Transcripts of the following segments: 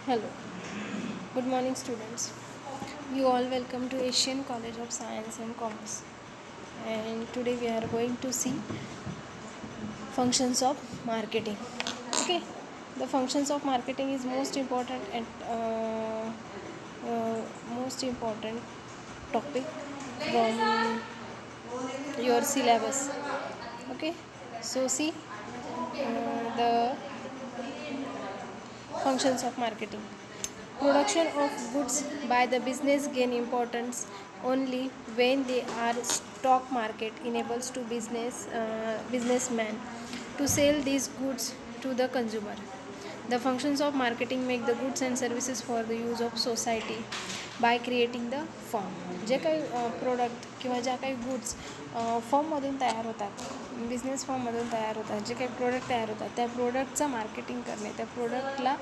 Hello, good morning students. You all welcome to Asian College of Science and Commerce. And today we are going to see functions of marketing. Okay, the functions of marketing is most important and most important topic from your syllabus. Okay, so see the functions of marketing. Production of goods by the business gain importance only when they are stock market enables to businessman to sell these goods to the consumer. The functions of marketing make the goods and services for the use of society by creating the form. जे काही product किंवा ज्या काही goods फॉर्ममधून तयार होतात, business फॉर्ममधून तयार होतात, जे काही प्रोडक्ट तयार होतात त्या प्रोडक्टचं मार्केटिंग करणे, त्या प्रोडक्टला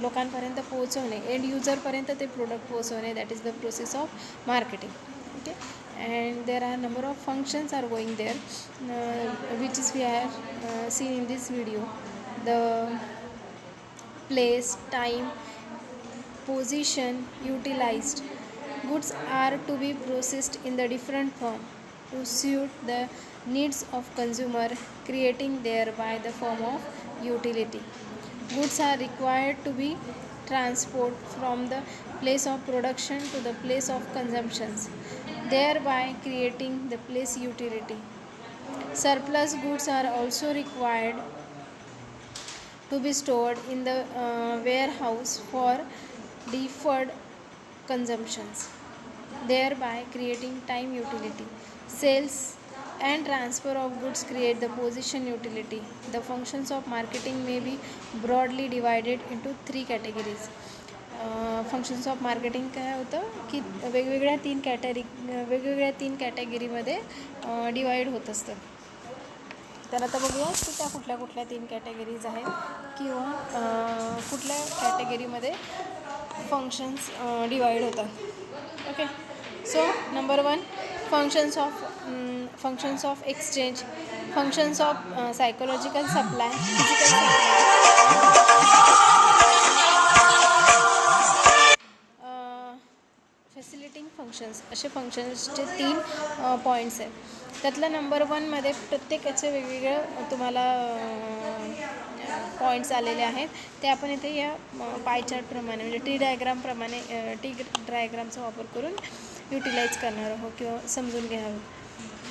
लोकांपर्यंत पोहोचवणे, एंड युजरपर्यंत ते प्रोडक्ट पोहोचवणे, that is the process of marketing. Okay, and there are number of functions are going there, which is we are seen in this video. The place, time, position utilized. Goods are to be processed in the different form to suit the needs of consumer, creating thereby the form of utility. Goods are required to be transport from the place of production to the place of consumption, thereby creating the place utility. Surplus goods are also required to be stored in the warehouse for deferred consumptions, thereby creating time utility. Sales and transfer of goods create the position utility. The functions of marketing may be broadly divided into three categories. Functions of marketing काय होतं की वेगवेगळ्या तीन कॅटेगरीमध्ये divide होत असतं. तर आता बघूया की त्या कुठल्या कुठल्या तीन कॅटेगरीज आहेत किंवा कुठल्या कॅटेगरीमध्ये फंक्शन्स डिवाईड होतात. Okay, so number 1, functions of exchange, functions of psychological supply, physical facilitating functions, असे फंक्शन्सचे 3 पॉईंट्स आहेत. त्यातलं नंबर 1मध्ये प्रत्येकाचे वेगवेगळं तुम्हाला पॉईंट्स आलेले आहेत. ते आपण इथे या पाय चार्टप्रमाणे म्हणजे टी डायग्रामचा वापर करून युटिलाइज करणार आहोत किंवा समजून घेणार आहोत.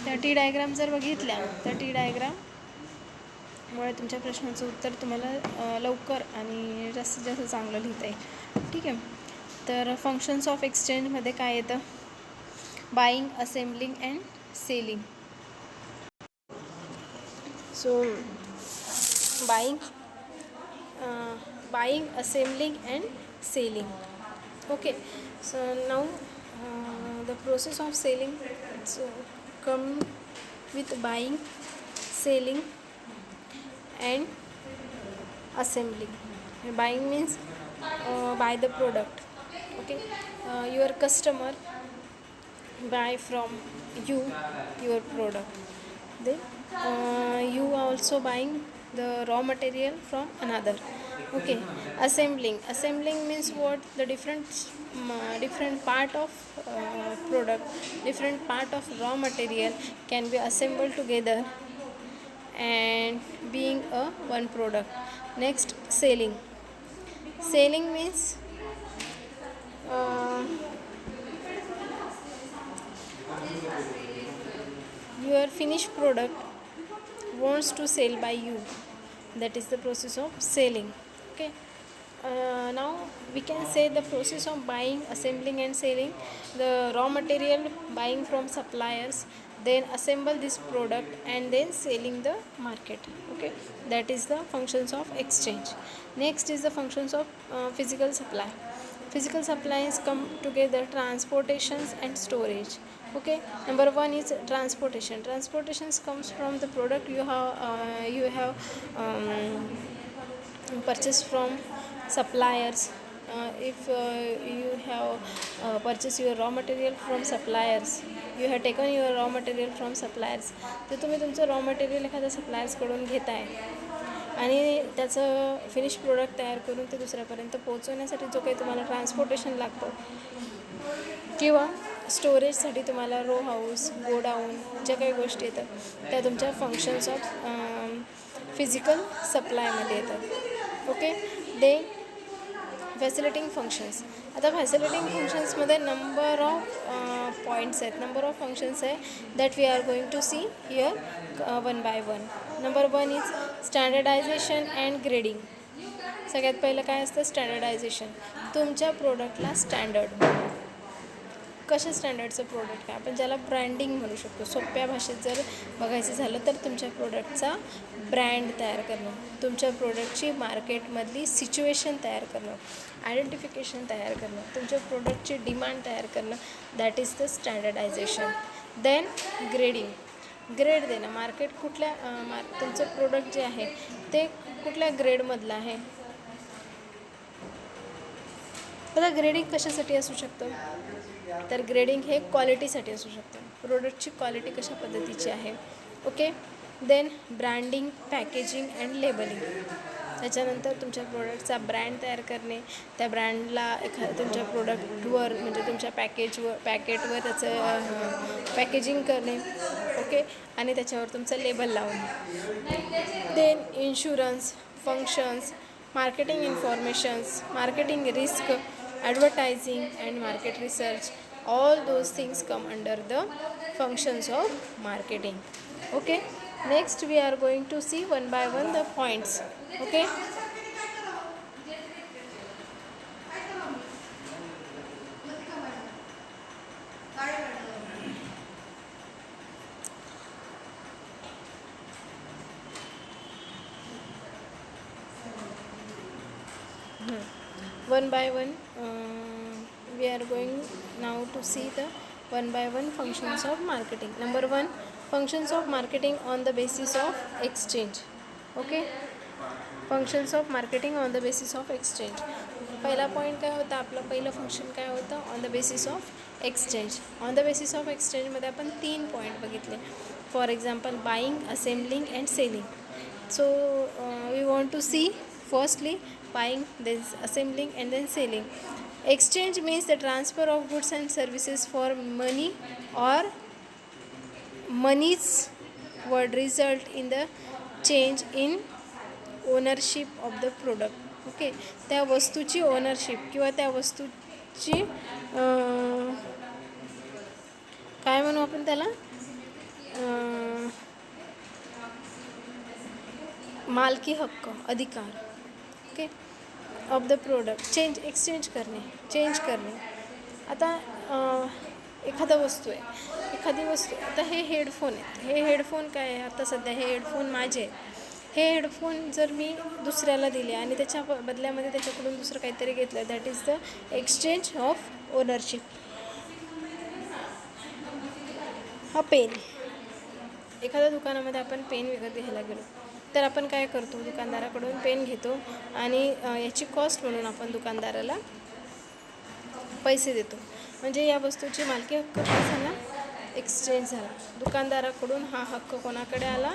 त्या टी डायग्राम जर बघितल्या तर टी डायग्राममुळे तुमच्या प्रश्नाचं उत्तर तुम्हाला लवकर आणि जास्तीत जास्त चांगलं लिहिता येईल. ठीक आहे, तर फंक्शन्स ऑफ एक्सचेंजमध्ये काय येतं? Buying, assembling and selling. So buying, assembling and selling. Okay, so now the process of selling, it's come with buying, selling and assembling. Buying means buy the product. Okay, your customer buy from you your product, then you also buying the raw material from another. Okay, assembling means what? The different part of product, different part of raw material can be assembled together and being a one product. Next, selling means your finished product wants to sell by you, that is the process of selling. Okay, now we can say the process of buying, assembling and selling. The raw material buying from suppliers, then assemble this product and then selling the market. Okay, that is the functions of exchange. Next is the functions of physical supply. Physical supplies come together, transportations and storage. Okay, number 1 is transportation. Transportations comes from the product you have purchased from suppliers. If you have purchased your raw material from suppliers, you have taken your raw material from suppliers, तर तुम्ही तुमचं raw material एखाद्या सप्लायर्सकडून घेताय आणि त्याचं finish product तयार करून ते दुसऱ्यापर्यंत पोहोचवण्यासाठी जो काही तुम्हाला ट्रान्सपोर्टेशन लागतं किंवा स्टोरेजसाठी तुम्हाला रो हाऊस गोडाऊन ज्या काही गोष्टी येतात त्या तुमच्या फंक्शन्स ऑफ फिजिकल सप्लायमध्ये येतात. ओके. The facilitating functions. आता फॅसिलिटिंग फंक्शन्समध्ये नंबर ऑफ पॉईंट्स आहेत, नंबर ऑफ फंक्शन्स आहे that we are going to see here one by one. Number 1 is standardization and grading. सगळ्यात पहिलं काय असतं? स्टँडर्डायझेशन. तुमच्या प्रोडक्टला स्टँडर्ड. कशा स्टँडर्डचं प्रोडक्ट आहे? आपण ज्याला ब्रँडिंग म्हणू शकतो. सोप्या भाषेत जर बघायचं झालं तर तुमच्या प्रोडक्टचा ब्रँड तयार करणं, तुमच्या प्रोडक्टची मार्केटमधली सिच्युएशन तयार करणं, आयडेंटिफिकेशन तयार करणं, तुमच्या प्रोडक्टची डिमांड तयार करणं, that is the standardization. Then grading. Grade देणं. मार्केट कुठल्या तुमचं प्रोडक्ट जे आहे ते कुठल्या ग्रेडमधलं आहे. आता ग्रेडिंग कशासाठी असू शकतं? तर ग्रेडिंग हे क्वालिटीसाठी असू शकतं. प्रोडक्टची क्वालिटी कशा पद्धतीची आहे. Okay. Then branding, packaging and labelling. त्याच्यानंतर तुमच्या प्रोडक्टचा ब्रँड तयार करणे, त्या ब्रँडला तुमच्या प्रोडक्टवर म्हणजे तुमच्या पॅकेटवर त्याचं पॅकेजिंग करणे. ओके. आणि त्याच्यावर तुमचं लेबल लावणे. Then insurance, functions, marketing informations, marketing risk, advertising and market research, all those things come under the functions of marketing. Okay. Next we are going to see one by one the points. Okay. One by one we are going now to see the one by one functions of marketing. Number 1, functions of marketing on the basis of exchange. Okay. Functions of marketing on the basis of exchange. पहिला point काय होता आपलं? पहिलं function काय होतं? On the basis of exchange. On the basis of एक्सचेंजमध्ये आपण 3 point बघितले. For example buying, assembling and selling. So we want to see firstly buying, then assembling and then selling. Exchange means the transfer of goods and services for money or monies would result in the change in ownership of the product. Okay. त्या वस्तूची ownership किंवा त्या वस्तूची काय म्हणू आपण त्याला? मालकी हक्क, अधिकार. Okay. Of the product. Exchange करणे. आता एखादा वस्तू आहे, एखादी वस्तू. आता हे हेडफोन आहेत. हे हेडफोन काय आहे? आता सध्या हे हेडफोन माझे आहेत. हे हेडफोन जर मी दुसऱ्याला दिले आणि त्याच्या बदल्यामध्ये त्याच्याकडून दुसरं काहीतरी घेतलं, that is the exchange of ownership. हा पेन. एखाद्या दुकानामध्ये आपण पेन विकत घ्यायला गेलो तर आपण काय करतो? दुकानदाराकडून पेन घेतो आणि याची कॉस्ट म्हणून आपण दुकानदाराला पैसे देतो. म्हणजे या वस्तूची मालकी हक्क काय झाला? एक्सचेंज झाला. दुकानदाराकडून हा हक्क कोणाकडे आला?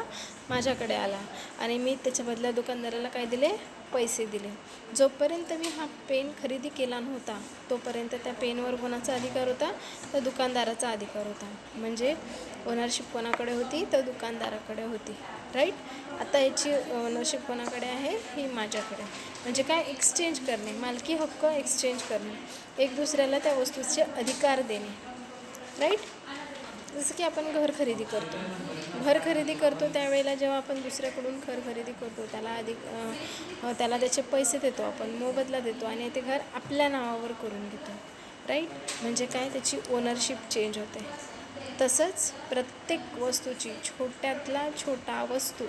माझ्याकडे आला. आणि मी त्याच्या बदल्यात दुकानदाराला काय दिले? पैसे दिले. जोपर्यंत मी हा पेन खरेदी केला नव्हता तोपर्यंत त्या पेनवर कोणाचा अधिकार होता? तर दुकानदाराचा अधिकार होता. म्हणजे ओनरशिप कोणाकडे होती? तर दुकानदाराकडे होती. राईट. आता याची ओनरशिप कोणाकडे आहे? ही माझ्याकडे. म्हणजे काय? एक्सचेंज करणे. मालकी हक्क एक्सचेंज करणे. एक दुसऱ्याला त्या वस्तूचे अधिकार देणे. राईट. जसं की आपण घर खरेदी करतो त्यावेळेला जेव्हा आपण दुसऱ्याकडून घर खरेदी करतो त्याला त्याचे पैसे देतो, आपण मोबदला देतो आणि ते घर आपल्या नावावर करून घेतो. राईट. म्हणजे काय? त्याची ओनरशिप चेंज होते. तसंच प्रत्येक वस्तूची छोट्यातला छोटा वस्तू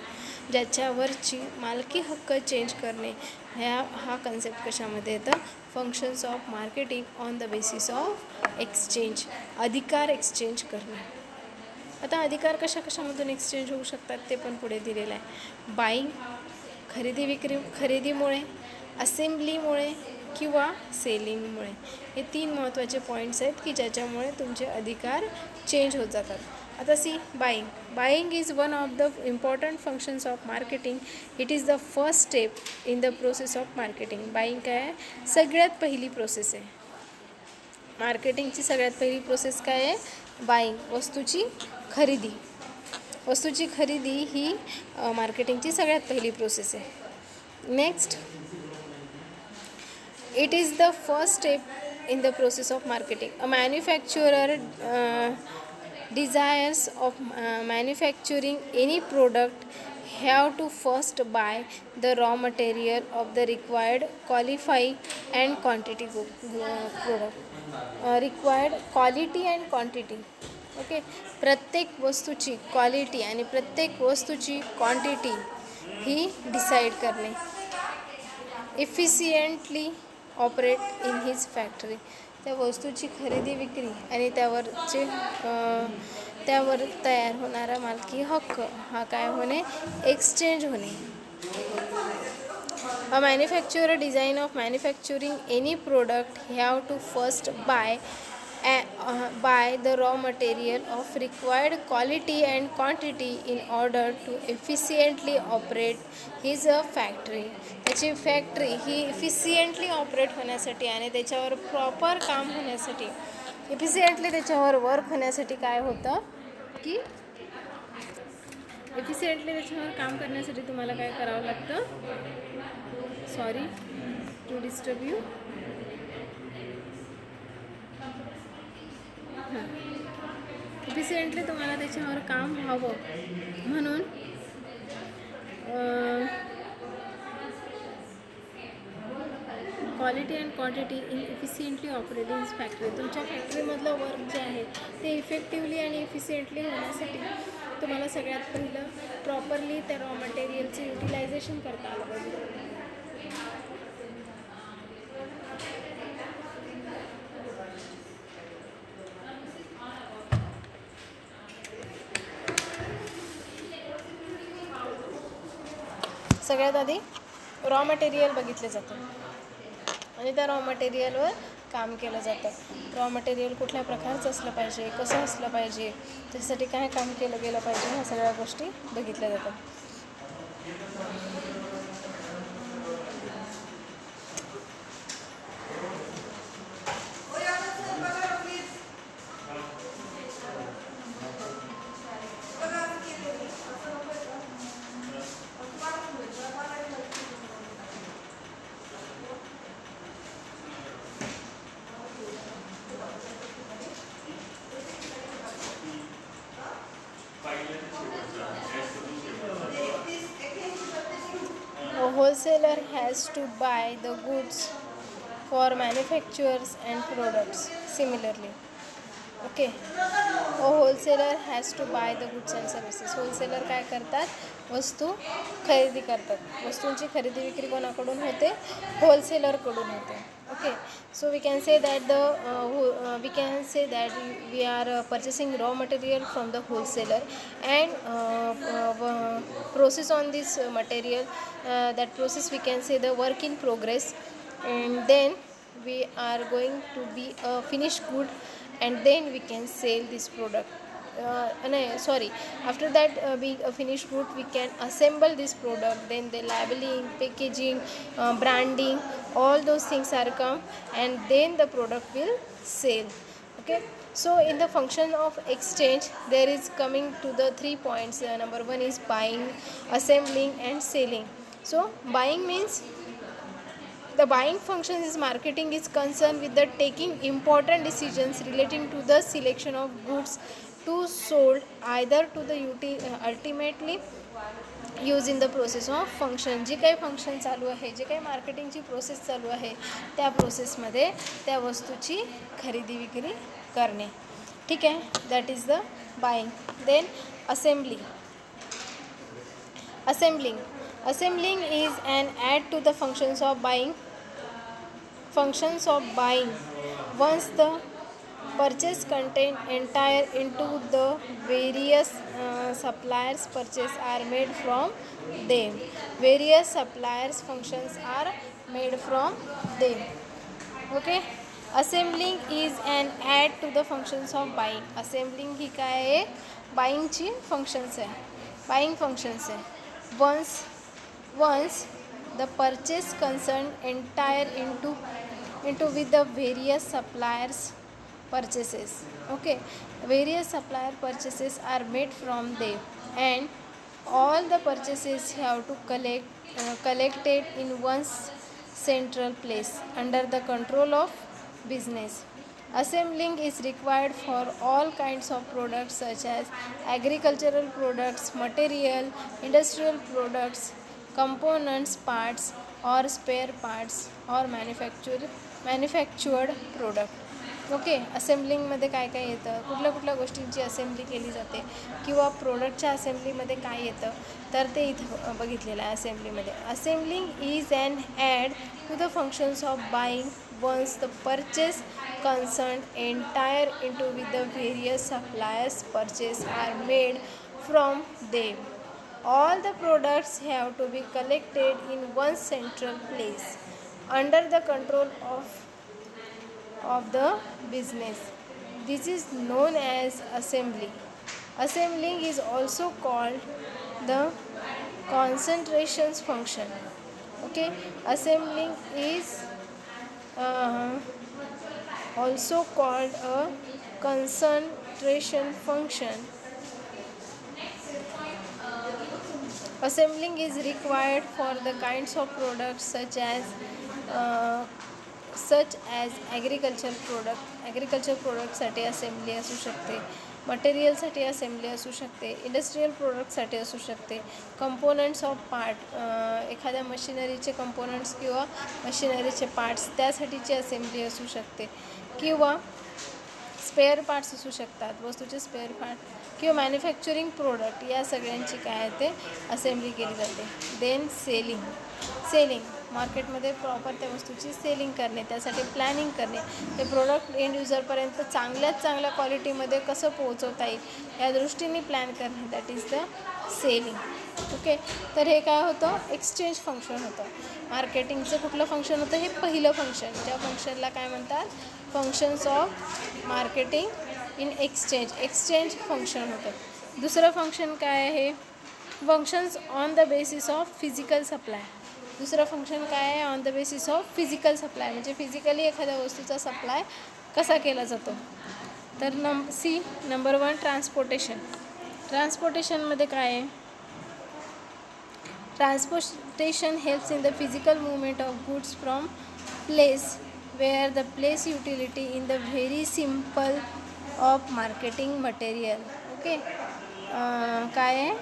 ज्याच्यावरची मालकी हक्क चेंज करणे हा कन्सेप्ट कशामध्ये येतं? Functions of marketing on the basis of exchange. अधिकार एक्सचेंज करणे. आता अधिकार कशामधून एक्सचेंज होऊ शकतात ते पण पुढे दिलेलं आहे. बाईंग, खरेदीमुळे, असेंब्लीमुळे किंवा सेलिंगमुळे. हे 3 महत्त्वाचे पॉईंट्स आहेत की ज्याच्यामुळे तुमचे अधिकार चेंज होत जातात. आता see buying is one of the important functions of marketing. It is the first step in the process of marketing. Buying काय आहे? सगळ्यात पहिली प्रोसेस आहे मार्केटिंगची. सगळ्यात पहिली प्रोसेस काय आहे? बाईंग, वस्तूची खरेदी. वस्तूची खरेदी ही मार्केटिंगची सगळ्यात पहिली प्रोसेस आहे. Next, it is the first step in the process of marketing. A manufacturer desires of manufacturing any product have to first buy the raw material of the required qualify and quantity product. Required quality and quantity. Okay, प्रत्येक वस्तूची quality आणि प्रत्येक वस्तूची quantity ही decide करणे. Efficiently operate in his factory. त्या वस्तूची खरेदी विक्री आणि त्यावर तयार होणारा मालकी हक्क हा काय होणे? एक्सचेंज होणे. A manufacturer design of manufacturing any product have to first buy the raw material of required quality and quantity in order to efficiently operate his factory. त्याची फॅक्टरी ही इफिशियंटली ऑपरेट होण्यासाठी आणि त्याच्यावर प्रॉपर काम होण्यासाठी, efficiently त्याच्यावर work होण्यासाठी काय होतं की इफिशियंटली त्याच्यावर काम करण्यासाठी तुम्हाला काय करावं लागतं? Sorry to disturb you. Efficiently तुम्हाला त्याच्यावर काम व्हावं म्हणून quality and quantity in efficiently operating factory. तुमच्या फॅक्टरीमधलं वर्क जे आहे ते इफेक्टिवली आणि इफिशियंटली होण्यासाठी तुम्हाला सगळ्यात पहिलं प्रॉपरली त्या रॉ मटेरियलचं युटिलायझेशन करता आलं पाहिजे. सगळ्यात आधी रॉ मटेरियल बघितलं जातं आणि त्या रॉ मटेरियलवर काम केलं जातं. रॉ मटेरियल कुठल्या प्रकारचं असलं पाहिजे, कसं असलं पाहिजे, त्याच्यासाठी काय काम केलं गेलं पाहिजे, ह्या सगळ्या गोष्टी बघितल्या जातात. A wholesaler has to buy the goods for manufacturers and products. Similarly, okay, a wholesaler has to buy the goods and services. Wholesaler काय करतात? वस्तू खरेदी करतात. वस्तूंची खरेदी विक्री कोणाकडून होते? होलसेलरकडून होते. Okay, so we can say that we are purchasing raw material from the wholesaler and process on this material. That process we can say the work in progress, and then we are going to be a finished good, and then we can sell this product. After that being a finished good, we can assemble this product, then the labeling, packaging, branding, all those things are come, and then the product will sell. Okay, so in the function of exchange there is coming to the 3 points. Number 1 is buying, assembling and selling. So buying means the buying function is marketing is concerned with the taking important decisions relating to the selection of goods to sold either to the ultimately use in the process of function. जी काही function चालू आहे, जे काही मार्केटिंगची process चालू आहे, त्या प्रोसेसमध्ये त्या वस्तूची खरेदी विक्री करणे. ठीक आहे, that is the buying. Then assembling is an add to the functions of buying. Once the purchase content entire into the various suppliers purchase are made from them. Various suppliers functions are made from them. Okay, assembling is an add to the functions of buying. Assembling ही काय आहे? बाईंगची functions आहे, buying functions आहे. Once the purchase concerned entire into with the various suppliers purchases. Okay, various supplier purchases are made from them, and all the purchases have to collected in one central place under the control of business. Assembling is required for all kinds of products such as agricultural products, material, industrial products, components, parts or spare parts or manufactured product. Okay, असेंब्लिंगमध्ये काय काय येतं, कुठल्या गोष्टींची assembly केली जाते किंवा प्रोडक्टच्या असेंब्लीमध्ये काय येतं, तर ते इथं बघितलेलं आहे. असेंब्लीमध्ये assembling is an add to the functions of buying once the purchase concerned entire into with the various suppliers purchase are made from them. All the products have to be collected in one central place under the control of the business. This is known as assembly. Assembling is also called the concentrations function. Okay, assembling is also called a concentration function. Assembling is required for the kinds of products such as agriculture प्रोडक्टसाठी assembly असू शकते, मटेरियलसाठी assembly असू शकते, industrial प्रोडक्टसाठी असू शकते, components of part, एखाद्या मशिनरीचे components किंवा मशिनरीचे पार्ट्स त्यासाठीची असेंब्ली असू शकते, किंवा स्पेअर पार्ट्स असू शकतात, वस्तूचे स्पेअर पार्ट किंवा मॅन्युफॅक्चरिंग प्रोडक्ट, या सगळ्यांची काय आहे ते असेंब्ली केली जाते. देन सेलिंग मार्केटमध्ये प्रॉपर त्या वस्तूची सेलिंग करणे, त्यासाठी प्लॅनिंग करणे, ते प्रोडक्ट एंड युजरपर्यंत चांगल्यात चांगल्या क्वालिटीमध्ये कसं पोहोचवता येईल या दृष्टीने प्लॅन करणे, that is the selling. Okay, तर हे काय होतं, एक्सचेंज फंक्शन होतं. मार्केटिंगचं कुठलं फंक्शन होतं, हे पहिलं फंक्शन. त्या फंक्शनला काय म्हणतात, functions of marketing in exchange function होतं. दुसरं फंक्शन काय आहे, functions on the basis of physical supply. दुसरं फंक्शन काय आहे, on the basis of physical supply, म्हणजे फिजिकली एखाद्या वस्तूचा सप्लाय कसा केला जातो. तर नंबर 1 ट्रान्सपोर्टेशन. ट्रान्सपोर्टेशनमध्ये काय आहे, transportation helps in the physical movement of goods from place where the place utility in the very simple of marketing material. Okay, काय आहे,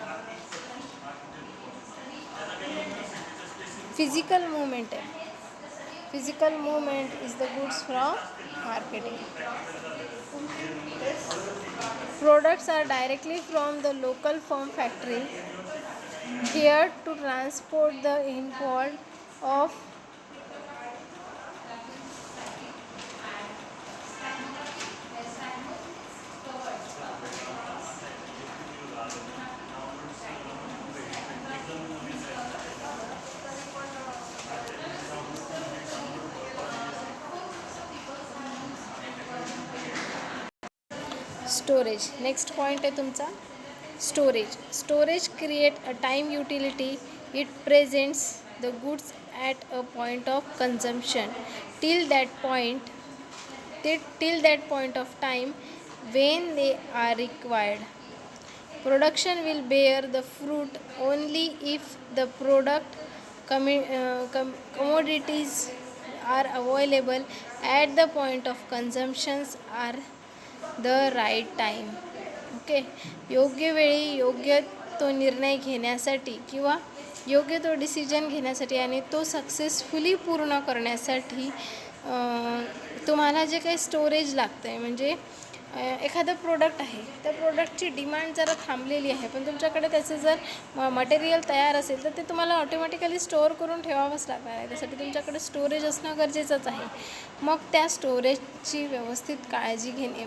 फिजिकल मूवमेंट आहे. Physical movement is the goods from marketing. Products are directly from the local firm factory here to transport the involved of storage. Next point आहे तुमचा storage create a time utility. It presents the goods at a point of consumption till that point of time when they are required. Production will bear the fruit only if the product commodities are available at the point of consumptions are the right time. Okay, योग्य वेळी योग्य तो निर्णय घेण्यासाठी किंवा योग्य तो decision घेण्यासाठी आणि तो सक्सेसफुली पूर्ण करण्यासाठी तुम्हाला जे काही स्टोरेज लागतं आहे, म्हणजे एखादं प्रोडक्ट आहे, त्या प्रोडक्टची डिमांड जरा थांबलेली आहे, पण तुमच्याकडे त्याचं जर मटेरियल तयार असेल तर ते तुम्हाला ऑटोमॅटिकली स्टोअर करून ठेवावंच लागणार आहे. त्यासाठी तुमच्याकडे स्टोरेज असणं गरजेचंच आहे. मग त्या स्टोरेजची व्यवस्थित काळजी घेणे,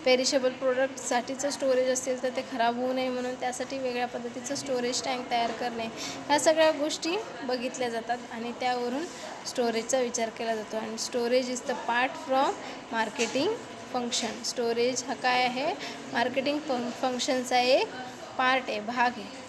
पेरिशेबल प्रोडक्टसाठीचं स्टोरेज असेल तर ते खराब होऊ नये म्हणून त्यासाठी वेगळ्या पद्धतीचं स्टोरेज टँक तयार करणे, ह्या सगळ्या गोष्टी बघितल्या जातात आणि त्यावरून स्टोरेजचा विचार केला जातो. आणि storage is the part from marketing function. Storage हा काय आहे, मार्केटिंग फंक्शनचा एक पार्ट आहे, भाग आहे.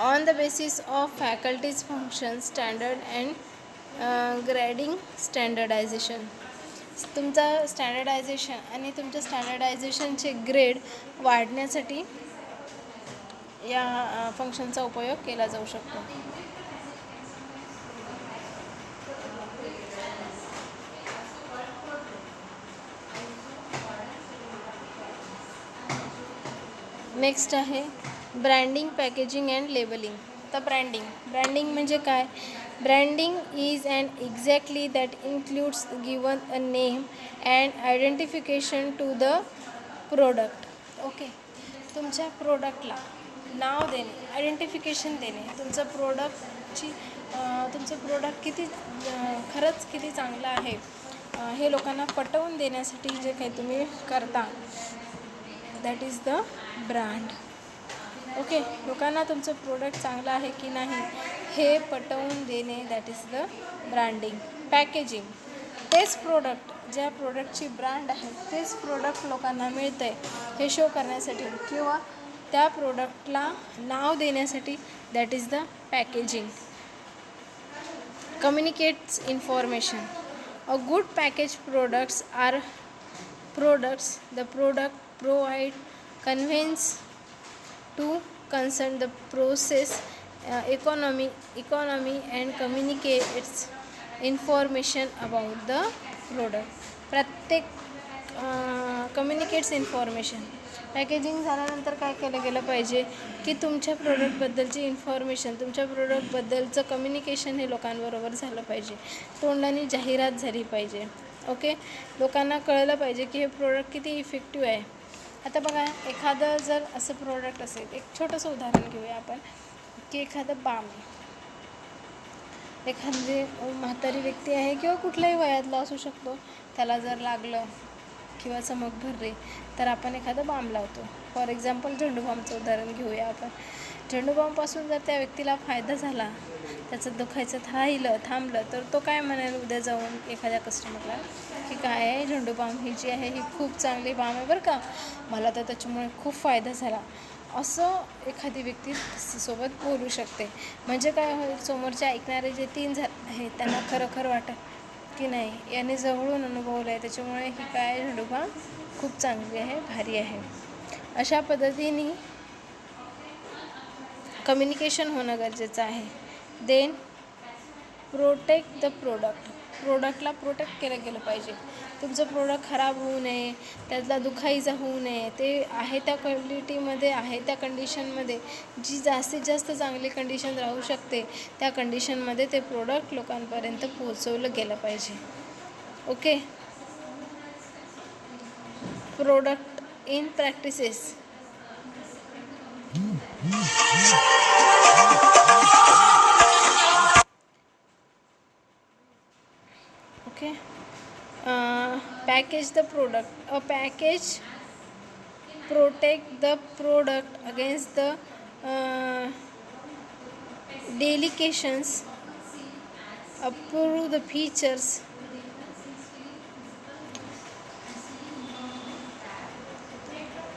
On the basis of faculty's function standard and grading standardization. तुमचा स्टँडर्डायझेशन आणि तुमच्या स्टँडर्डायझेशनचे ग्रेड वाढण्यासाठी या फंक्शनचा उपयोग केला जाऊ शकतो. नेक्स्ट आहे ब्रँडिंग, पॅकेजिंग अँड लेबलिंग. तर ब्रँडिंग म्हणजे काय? Branding is and exactly that includes given a name and identification to the product. Okay, तुमच्या प्रोडक्टला नाव देणे, आयडेंटिफिकेशन देणे, तुमचं प्रोडक्ट किती खरंच किती चांगलं आहे हे लोकांना पटवून देण्यासाठी जे काही तुम्ही करता, that is the brand. Okay, लोकांना तुमचं प्रोडक्ट चांगलं आहे की नाही हे पटवून देणे, that is the branding. Packaging, तेच प्रोडक्ट, ज्या प्रोडक्टची ब्रँड आहे तेच प्रोडक्ट लोकांना मिळतं आहे हे शो करण्यासाठी किंवा त्या प्रोडक्टला नाव देण्यासाठी, that is the packaging. Communicates information. A good package products are products. The product provide conveys to concern the process economy and communicates information about the product. प्रत्येक कम्युनिकेट्स इन्फॉर्मेशन. पॅकेजिंग झाल्यानंतर काय केलं गेलं पाहिजे की तुमच्या प्रोडक्टबद्दलची इन्फॉर्मेशन, तुमच्या प्रोडक्टबद्दलचं communication हे लोकांबरोबर झालं पाहिजे, तोंडाने जाहिरात झाली पाहिजे. ओके, लोकांना कळलं पाहिजे की हे प्रोडक्ट किती इफेक्टिव्ह आहे. आता बघा, एखादं जर असं प्रोडक्ट असेल, एक छोटंसं उदाहरण घेऊया आपण की एखादं बाम, एखादी म्हातारी व्यक्ती आहे किंवा कुठल्याही वयातला असू शकतो, त्याला जर लागलं किंवा चमक भरली तर आपण एखादं बाम लावतो. फॉर एक्झाम्पल झेंडूबामचं उदाहरण घेऊया आपण. झेंडूबामपासून जर त्या व्यक्तीला फायदा झाला, त्याचं दुखायचं थांबलं तर तो काय म्हणेल उद्या जाऊन एखाद्या कस्टमरला की काय आहे, झेंडूबाम ही जी आहे ही खूप चांगली बाम आहे बरं का, मला तर त्याच्यामुळे खूप फायदा झाला, असं एखादी व्यक्ती सोबत बोलू शकते. म्हणजे काय होईल, समोरचे ऐकणारे जे 3 जण आहेत त्यांना खरोखर वाटत की नाही, याने जवळून अनुभवलं आहे त्याच्यामुळे ही काय झेंडूबाम खूप चांगली आहे, भारी आहे. अशा पद्धतीने कम्युनिकेशन होणं गरजेचं आहे. Then protect the product. प्रोडक्टला प्रोटेक्ट केलं गेलं पाहिजे. तुमचं प्रोडक्ट खराब होऊ नये, त्यातला दुखायचा होऊ नये, ते आहे त्या क्वालिटीमध्ये, आहे त्या कंडिशनमध्ये, जी जास्तीत जास्त चांगली कंडिशन राहू शकते त्या कंडिशनमध्ये ते प्रोडक्ट लोकांपर्यंत पोहोचवलं गेलं पाहिजे. Okay, product in practices. Okay, package the product. A package protect the product against the delications, approve the features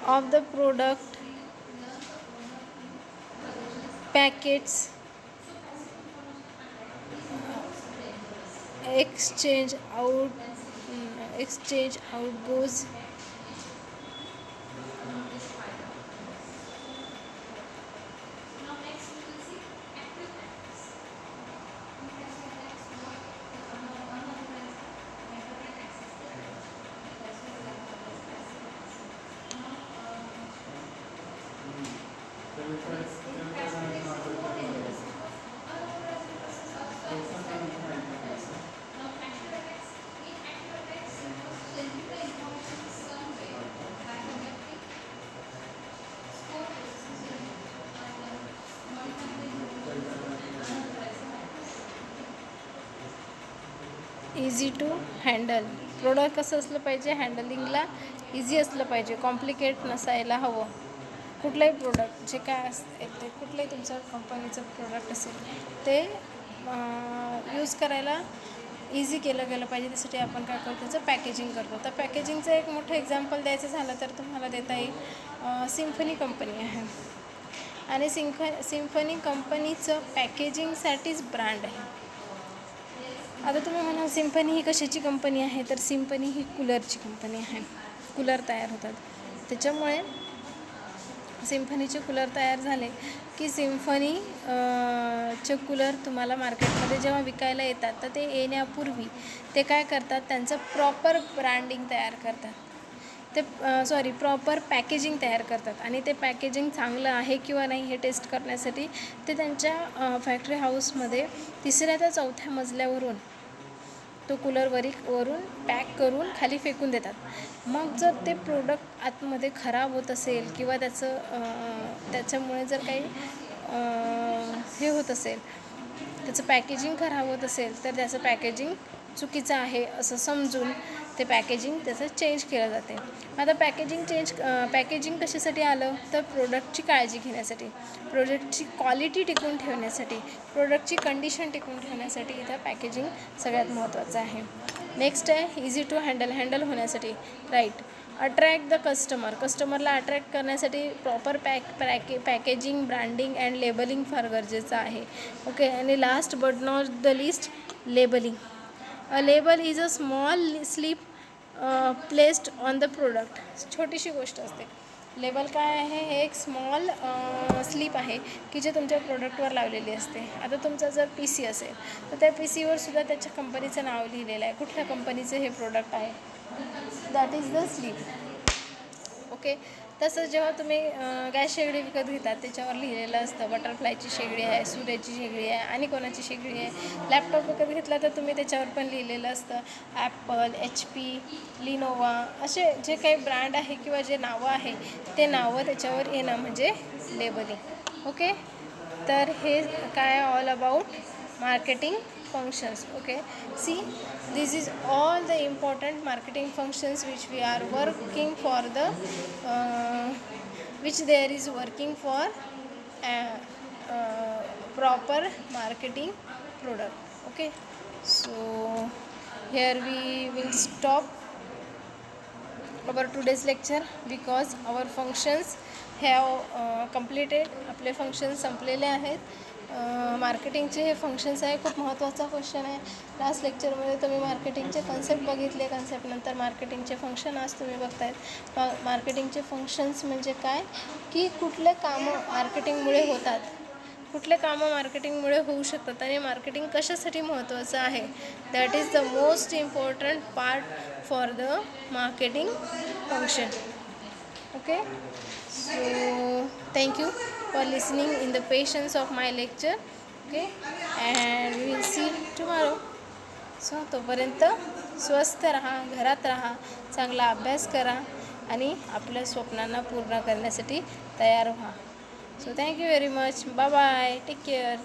of the product, packets, exchange out goes. Easy to handle. Product कसं असलं पाहिजे, हँडलिंगला easy असलं पाहिजे, complicate नसायला हवं. कुठलंही product जे काय ते कुठलंही तुमचं कंपनीचं प्रोडक्ट असेल ते यूज करायला इझी केलं गेलं पाहिजे. त्यासाठी आपण काय करतो, त्याचं पॅकेजिंग करतो. तर पॅकेजिंगचं एक मोठं एक्झाम्पल द्यायचं झालं तर तुम्हाला देता येईल, सिम्फनी कंपनी आहे आणि सिम्फनी कंपनीचं पॅकेजिंगसाठीच ब्रँड आहे. आता तुम्ही म्हणाल सिम्फनी ही कशाची कंपनी आहे, तर सिम्फनी ही कूलरची कंपनी आहे. कूलर तयार होतात, त्याच्यामुळे सिम्फनीचे कूलर तयार झाले की सिम्फनी चे कूलर तुम्हाला मार्केटमध्ये जेव्हा विकायला येतात तर ते येण्यापूर्वी ते काय करतात, त्यांचं प्रॉपर ब्रँडिंग तयार करतात. ते प्रॉपर पॅकेजिंग तयार करतात आणि ते पॅकेजिंग चांगलं आहे किंवा नाही हे टेस्ट करण्यासाठी ते त्यांच्या फॅक्टरी हाऊसमध्ये 3ऱ्या ते 4थ्या मजल्यावरून तो कूलर वरून पॅक करून खाली फेकून देतात. मग जर ते प्रोडक्ट आतमध्ये खराब होत असेल किंवा त्याच्यामुळे जर काही हे होत असेल, त्याचं पॅकेजिंग खराब होत असेल तर त्याचं पॅकेजिंग चुकीचं आहे असं समजून ते पॅकेजिंग त्याचं चेंज केलं जाते. आता पॅकेजिंग कशासाठी आलं, तर प्रोडक्टची काळजी घेण्यासाठी, प्रोडक्टची क्वालिटी टिकवून ठेवण्यासाठी, प्रोडक्टची कंडिशन टिकवून ठेवण्यासाठी इथं पॅकेजिंग सगळ्यात महत्त्वाचं आहे. नेक्स्ट आहे इझी टू हँडल होण्यासाठी. राईट. अट्रॅक्ट द कस्टमरला अट्रॅक्ट करण्यासाठी proper packaging, branding and labelling फार गरजेचं आहे. ओके. आणि last but not the list, labelling. A label is a small slip placed on the product. छोटीशी गोष्ट असते. लेबल काय आहे, हे एक स्मॉल स्लिप आहे की जे तुमच्या प्रोडक्टवर लावलेली असते. आता तुमचा जर PC असेल तर त्या PCवर सुद्धा त्याच्या कंपनीचं नाव लिहिलेलं आहे, कुठल्या कंपनीचं हे प्रोडक्ट आहे, that is the slip. Okay. तसंच जेव्हा तुम्ही गॅस शेगडी विकत घेतात त्याच्यावर लिहिलेलं असतं बटरफ्लायची शेगडी आहे, सूर्याची शेगडी आहे आणि कोणाची शेगडी आहे. लॅपटॉप विकत घेतला तर तुम्ही त्याच्यावर पण लिहिलेलं असतं ॲपल, HP, लिनोवा, असे जे काही ब्रँड आहे किंवा जे नावं आहे ते नावं त्याच्यावर येणं म्हणजे लेबलिंग. ओके. तर हे काय all about marketing functions. Okay, see, this is all the important marketing functions which we are working for the which there is working for proper marketing product. Okay, so here we will stop our today's lecture because our functions have completed. आपले functions संपलेले आहेत. मार्केटिंगचे हे functions आहे. खूप महत्त्वाचा question आहे. Last लेक्चरमध्ये तुम्ही मार्केटिंगचे कन्सेप्ट बघितले, कन्सेप्टनंतर मार्केटिंगचे फंक्शन आज तुम्ही बघतायत. मार्केटिंगचे फंक्शन्स म्हणजे काय, की कुठले कामं मार्केटिंगमुळे होतात, कुठले कामं मार्केटिंगमुळे होऊ शकतात आणि मार्केटिंग कशासाठी महत्त्वाचं आहे. That is the most important part for the marketing function. Okay, so thank you for listening in the patience of my lecture. Okay, and we will see tomorrow. So तोपर्यंत स्वस्थ राहा, घरात राहा, चांगला अभ्यास करा आणि आपल्या स्वप्नांना पूर्ण करण्यासाठी तयार व्हा. So thank you very much. Bye bye. Take care.